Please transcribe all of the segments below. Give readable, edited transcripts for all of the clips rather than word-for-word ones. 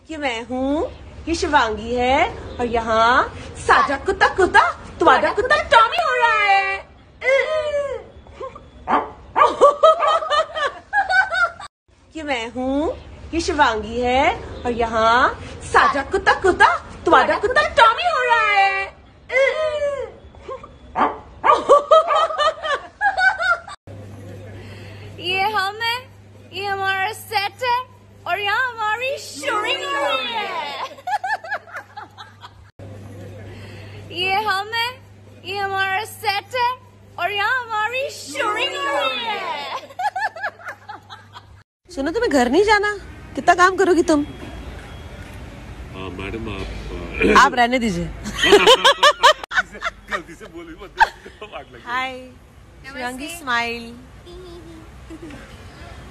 कि मैं हूँ, ये शिवांगी है और यहाँ साजा कुत्ता कुत्ता तुम्हारा कुत्ता टॉमी हो रहा है। कि मैं हूँ, ये शिवांगी है और यहाँ साजा कुत्ता कुत्ता तुम्हारा कुत्ता टॉमी हो रहा है। ये हम है, ये हमारा सेट है और यहाँ हमारी शूटिंग हो रही है। ये हम है, ये हमारा सेट है और यहाँ हमारी शूटिंग हो रही है। सुनो, तुम्हें घर नहीं जाना? कितना काम करोगी तुम? मैडम आप रहने दीजिए। गलती से बोली मत। हाय शिवांगी, स्माइल।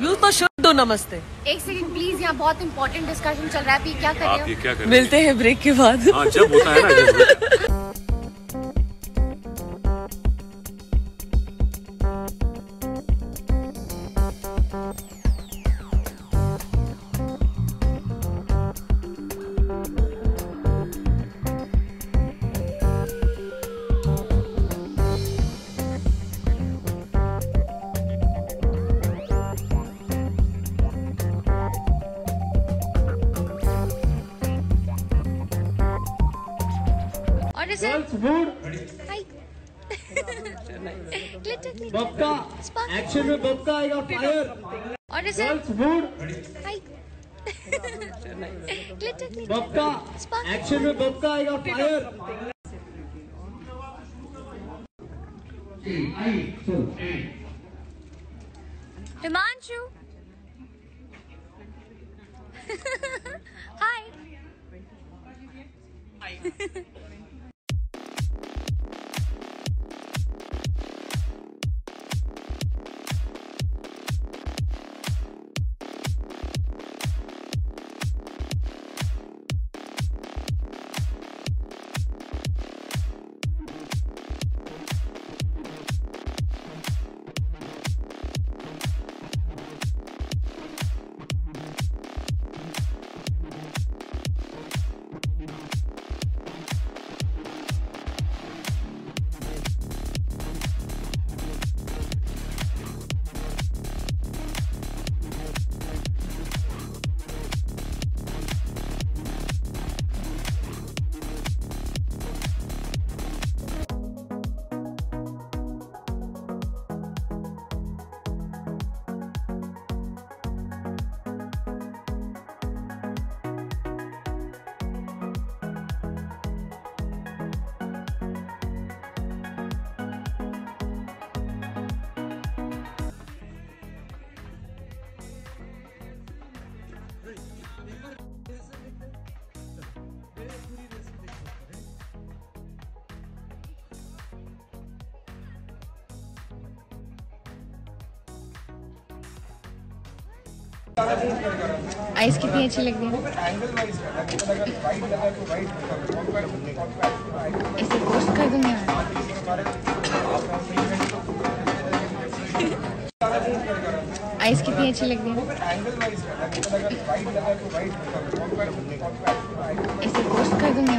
यू तो शुड डू नमस्ते। एक सेकंड प्लीज, यहाँ बहुत इंपॉर्टेंट डिस्कशन चल रहा है। अभी क्या कर रहे आप हो? ये क्या कर रहे मिलते हैं ब्रेक के बाद। हो? हाँ, जब होता है ना बबका एक्शन में बबका आएगा, फायर। बबका एक्शन में बबका आएगा, फायर। हिमांशु हाय। आइस कितनी अच्छी लग रही है। इसे पोस्ट कर दूंगी। आइस कितनी अच्छी लग रही है। इसे पोस्ट कर दूंगी।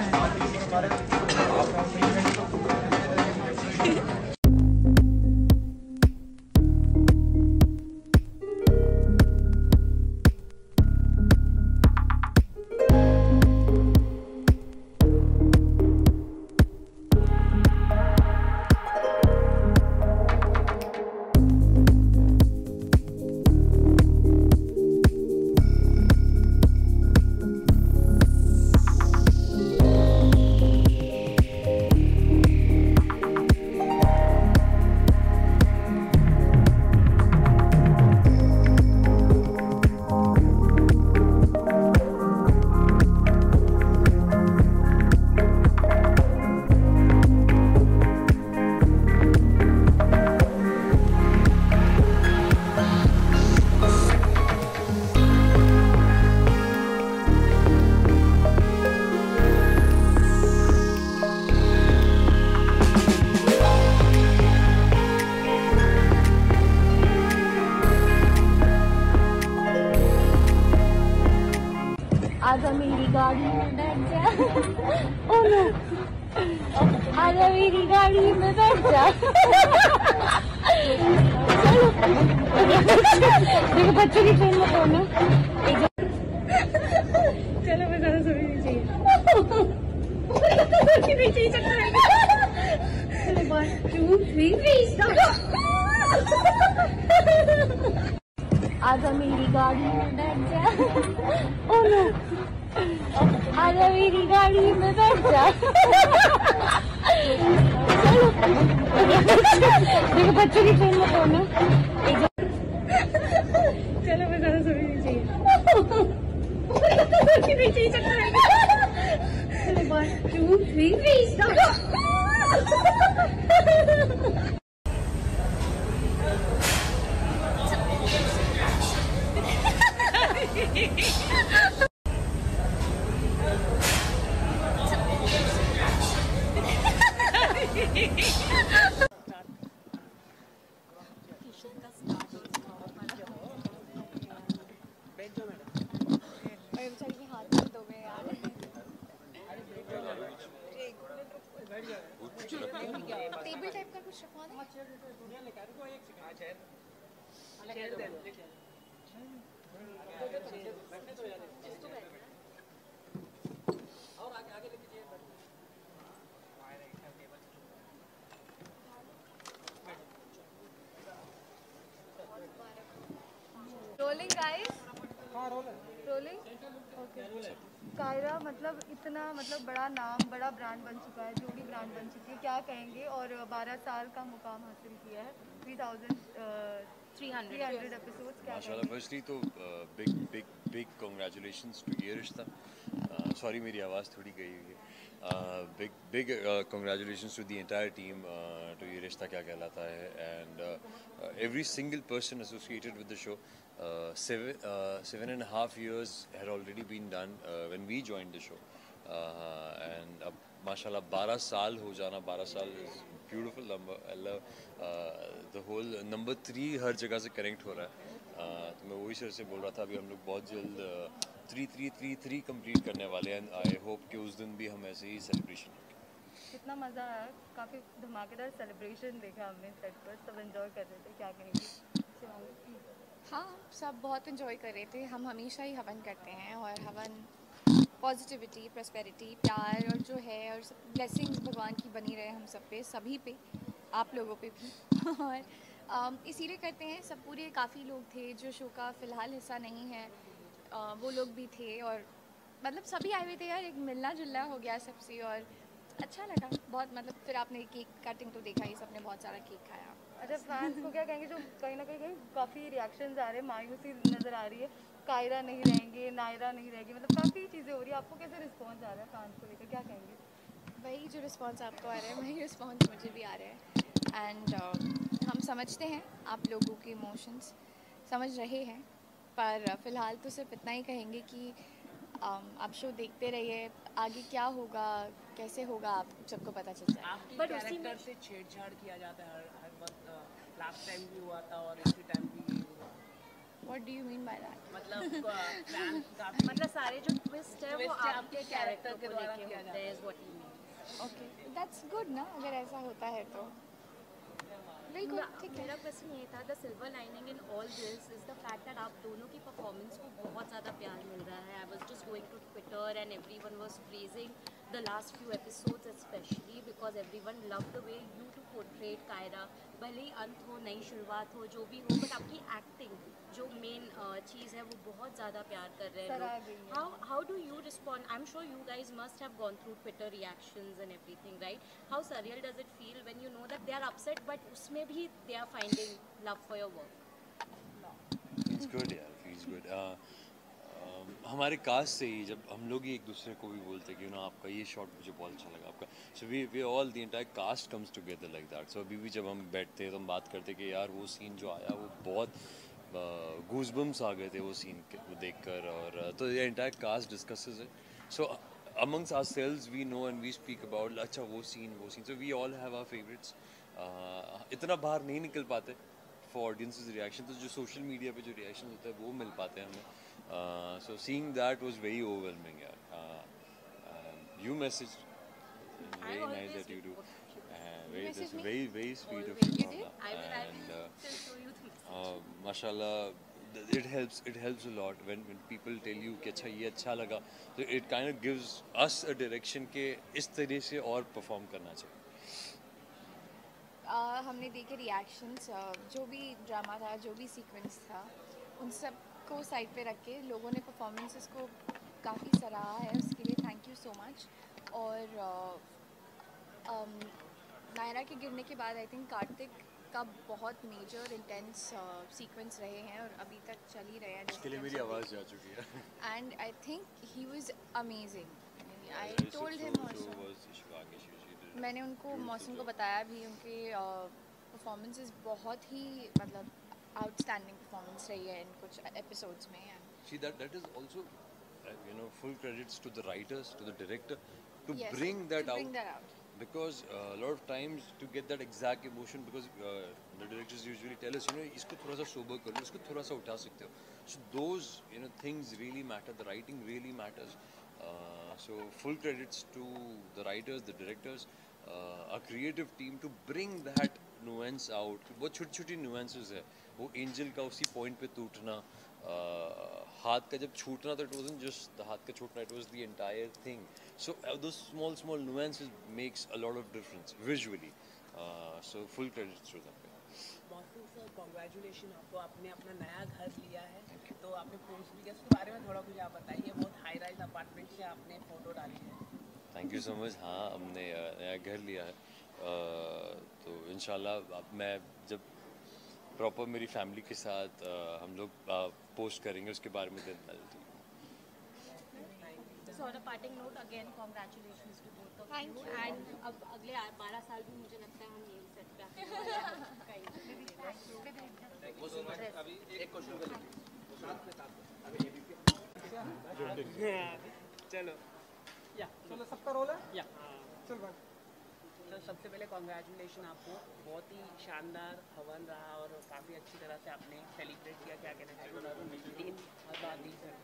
आजा मेरी गाड़ी में बैठ जा। ओ नो, आजा मेरी गाड़ी में बैठ जा। देखो बच्चों की ट्रेन में कौन है। चलो मैं ज्यादा सोनी नहीं चाहिए। नहीं चाहिए चलो 1 2 3 आजा मेरी गाड़ी में बैठ जा। ओ नो, आजा मेरी गाड़ी में बैठ जा। देखो बच्चों की ट्रेन में कौन है। चलो मैं ज्यादा सोनी नहीं चाहिए। नहीं चाहिए चलो 1 2 3 टेबल टाइप का कुछ रखवा rolling guys, rolling. Okay Kaira, मतलब इतना बड़ा नाम, बड़ा ब्रांड बन चुका है, जोड़ी ब्रांड बन चुकी है, क्या कहेंगे? और 12 साल का मुकाम हासिल किया है, 300 एपिसोड्स, क्या कहेंगे? फर्स्टली तो बिग कांग्रेचुलेशंस टू ये रिश्ता। सॉरी मेरी आवाज़ थोड़ी गई हुई है। Big congratulations to the entire team to Yeh Rishta Kya Kehlata Hai, and every single person associated with the show. 7.5 years had already been done when we joined the show, and अब माशाल्लाह 12 साल हो जाना, 12 साल is beautiful number. I love the whole number 3 हर जगह से connect हो रहा है. तो मैं वही से बोल रहा था, अभी हम लोग बहुत जल्द 3 कंप्लीट करने वाले हैं, एंड आई होप कि उस दिन भी हम ऐसे ही सेलिब्रेशन करें. कितना मज़ा आया, काफ़ी धमाकेदार सेलिब्रेशन देखा हमने सेट पर, सब एंजॉय कर रहे थे, क्या कहेंगे? हाँ, सब बहुत इन्जॉय कर रहे थे. हम हमेशा ही हवन करते हैं, और हवन पॉजिटिविटी, प्रॉस्पेरिटी, प्यार और जो है, और सब ब्लेसिंग्स भगवान की बनी रहे हम सब पे, सभी पे, आप लोगों पे भी. और इसीलिए करते हैं. सब पूरे काफ़ी लोग थे जो शो का फ़िलहाल हिस्सा नहीं है, वो लोग भी थे, और मतलब सभी आए हुए थे यार, एक मिलना जुलना हो गया सबसे, और अच्छा लगा बहुत. मतलब फिर आपने केक कटिंग तो देखा ही, सबने बहुत सारा केक खाया. अच्छा, फैंस को क्या कहेंगे जो कहीं ना कहीं काफ़ी रिएक्शंस आ रहे हैं, मायूसी नज़र आ रही है, कायरा नहीं रहेंगे, नायरा नहीं रहेगी, मतलब काफ़ी चीज़ें हो रही है, आपको कैसे रिस्पॉन्स आ रहा है फैंस को लेकर, क्या कहेंगे? वही जो रिस्पॉन्स आपको आ रहा है, वही रिस्पॉन्स मुझे भी आ रहा है. एंड हम समझते हैं आप लोगों के इमोशंस, समझ रहे हैं, पर फ़िलहाल तो सिर्फ इतना ही कहेंगे कि आप शो देखते रहिए, आगे क्या होगा, कैसे होगा, आप सबको पता चल जाएगा. आपके कैरेक्टर से छेड़छाड़ किया जाता है हर वक्त. लास्ट टाइम भी हुआ था और इसी टाइम भी हुआ. What do you mean by that? मतलब फैन काफी, मतलब सारे जो ट्विस्ट है वो आपके कैरेक्टर के द्वारा किया जाता है. Okay, that's good ना, अगर ऐसा होता है तो बिल्कुल ठीक है. मेरा क्वेश्चन ये था, the silver lining in all this is the fact that आप दोनों की परफॉर्मेंस को बहुत ज़्यादा प्यार मिल रहा है. I was just going to Twitter and everyone was praising the last few episodes specially because everyone love the way you to portray Kaira. भले ही अंत हो, नई शुरुआत हो, जो भी हो, बट आपकी एक्टिंग जो मेन चीज़ है वो बहुत ज़्यादा प्यार कर रहे हैं. How do you respond? I am sure you guys must have gone through Twitter reactions and everything, right? How surreal does it feel when you know that they are upset but उसमें भी they are finding love for your work? Feels good यार, feels good. हमारे cast से ही जब हम लोग ही एक दूसरे को भी बोलते कि ना आपका ये शॉट मुझे बहुत अच्छा लगा आपका, so we all the entire cast comes together like that. So अभी भी जब हम बैठते हैं तो हम बात करते कि यार वो सीन जो आया वो बहुत गूज़बम्स आ गए थे वो सीन को देखकर, और तो ये entire cast discusses it. So amongst ourselves we know and we speak about अच्छा वो scene, so we all have our favorites. इतना बाहर नहीं निकल पाते फॉर ऑडियंसेस रिएक्शन, तो जो सोशल मीडिया पे जो रिएक्शन होता है वो मिल पाते हैं हमें. So seeing that was very overwhelming. You messaged, very nice that you do. That's very sweet of you, Bhavna. And mashallah, it helps a lot when people tell you कि अच्छा ये अच्छा लगा, so it kind of gives us a direction कि इस तरह से और perform करना चाहिए. हमने देखे रिएक्शंस, जो भी ड्रामा था, जो भी सीक्वेंस था, उन सब को साइड पे रख के लोगों ने परफॉर्मेंसेस को काफ़ी सराहा है, उसके लिए थैंक यू सो मच. और नायरा के गिरने के बाद आई थिंक कार्तिक का बहुत मेजर इंटेंस सीक्वेंस रहे हैं और अभी तक चल ही रहे हैं. इसके लिए मेरी आवाज़ जा चुकी है. And I think he was amazing. I told him also, मैंने उनको मौसम को बताया भी, उनके परफॉर्मेंसेस बहुत ही मतलब आउटस्टैंडिंग परफॉर्मेंस रही है इन कुछ एपिसोड्स में. See that is also full credits to the writers, to the director, to Yes, bring to that bring out. that out. Because a lot of times to get that exact emotion, because the directors usually tell us, इसको थोड़ा सा sober कर लो, इसको थोड़ा सा उठा सकते हो. So those things really matter. The writing really matters. So full credits to the writers, the directors, a creative team to bring that nuance out. बहुत छोटी-छोटी nuances है. वो angel का उसी point पे टूटना, हाथ का जब छूटना, तो it wasn't just the हाथ का छूटना, it was the entire thing. So those small nuances makes a lot of difference visually. So full credits to them. मौसम सर, कॉन्ग्रेचुलेशन आपको, आपने अपना नया घर लिया है, तो आपने पोस्ट भी किया, उसके बारे में थोड़ा कुछ आप बताइए. बहुत हाई राइज अपार्टमेंट से आपने फ़ोटो डाली है. Thank you so much. हाँ, हमने नया घर लिया है, तो इंशाल्लाह अब मैं जब प्रॉपर मेरी फैमिली के साथ हम लोग पोस्ट करेंगे, उसके बारे में दिन डालती हूँ. So on a parting note, again congratulations to both of Thank you. you. And अब अगले 12 साल भी मुझे लगता है हम यही सेट पे आने वाले हैं. चलो सबका रोल है. या चल भाई. सर, सबसे पहले कॉन्ग्रेचुलेशन आपको, बहुत ही शानदार हवन रहा और काफ़ी अच्छी तरह से आपने सेलिब्रेट किया. क्या कहना चाहिए 3 आज़ादी सर?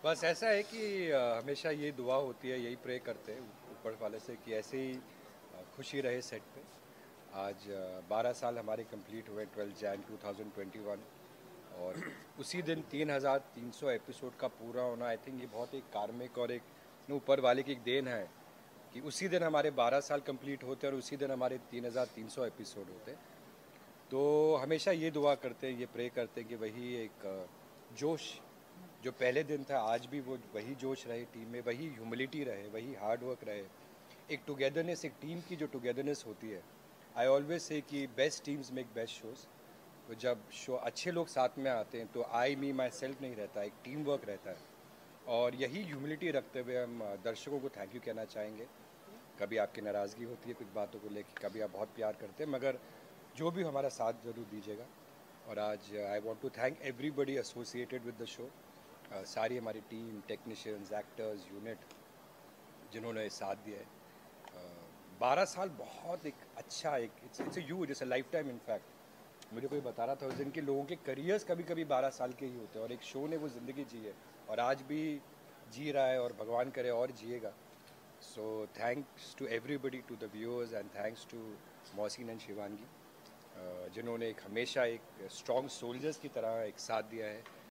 बस ऐसा है कि हमेशा ये दुआ होती है, यही प्रे करते हैं ऊपर वाले से कि ऐसे ही खुशी रहे सेट पे. आज 12 साल हमारे कंप्लीट हुए 12 जैन 2021, और उसी दिन 3300 एपिसोड का पूरा होना, आई थिंक ये बहुत एक कार्मिक और एक ऊपर वाले की एक देन है कि उसी दिन हमारे 12 साल कंप्लीट होते और उसी दिन हमारे 3300 एपिसोड होते. तो हमेशा ये दुआ करते हैं, ये प्रे करते हैं कि वही एक जोश जो पहले दिन था, आज भी वो वही जोश रहे टीम में, वही ह्यूमिलिटी रहे, वही हार्ड वर्क रहे, एक टुगेदरनेस, एक टीम की जो टुगेदरनेस होती है. आई ऑलवेज से कि best teams make best shows. तो जब शो अच्छे लोग साथ में आते हैं तो आई मी माई सेल्फ नहीं रहता, एक टीम वर्क रहता है. और यही ह्यूमिलिटी रखते हुए हम दर्शकों को थैंक यू कहना चाहेंगे. कभी आपकी नाराज़गी होती है कुछ बातों को लेकर, कभी आप बहुत प्यार करते हैं, मगर जो भी हमारा साथ ज़रूर दीजिएगा. और आज I want to thank everybody associated with the show. सारी हमारी टीम, टेक्नीशियंस, एक्टर्स, यूनिट जिन्होंने साथ दिया है. 12 साल बहुत एक अच्छा, एक it's a huge, it's a life time. In fact मुझे कोई बता रहा था उस दिन के लोगों के करियर्स कभी कभी 12 साल के ही होते हैं, और एक शो ने वो ज़िंदगी जी है और आज भी जी रहा है, और भगवान करे और जिएगा. So thanks to everybody, to the viewers, and thanks to Mohsin and Shivangi, जिन्होंने एक हमेशा एक स्ट्रॉन्ग सोल्जर्स की तरह एक साथ दिया है.